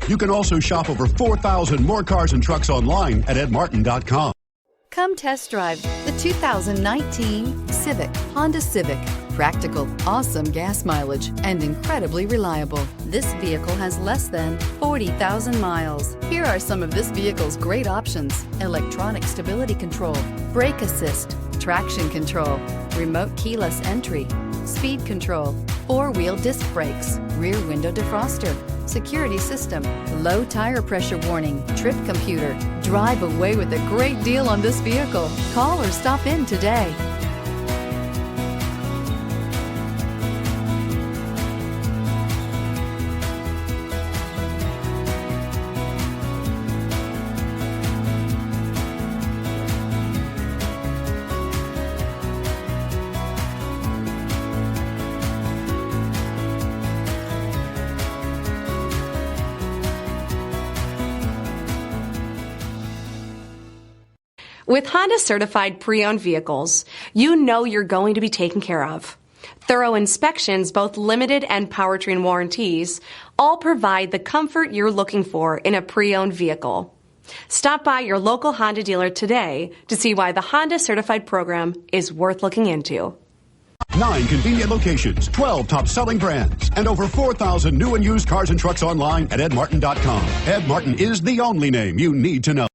You can also shop over 4,000 more cars and trucks online at edmartin.com. Come test drive the 2019 Civic, Honda Civic. Practical, awesome gas mileage, and incredibly reliable. This vehicle has less than 40,000 miles. Here are some of this vehicle's great options: electronic stability control, brake assist, traction control, remote keyless entry, speed control, four-wheel disc brakes, rear window defroster, security system, low tire pressure warning, trip computer. Drive away with a great deal on this vehicle. Call or stop in today. With Honda certified pre-owned vehicles, you know you're going to be taken care of. Thorough inspections, both limited and powertrain warranties, all provide the comfort you're looking for in a pre-owned vehicle. Stop by your local Honda dealer today to see why the Honda certified program is worth looking into. 9 convenient locations, 12 top-selling brands, and over 4,000 new and used cars and trucks online at edmartin.com. Ed Martin is the only name you need to know.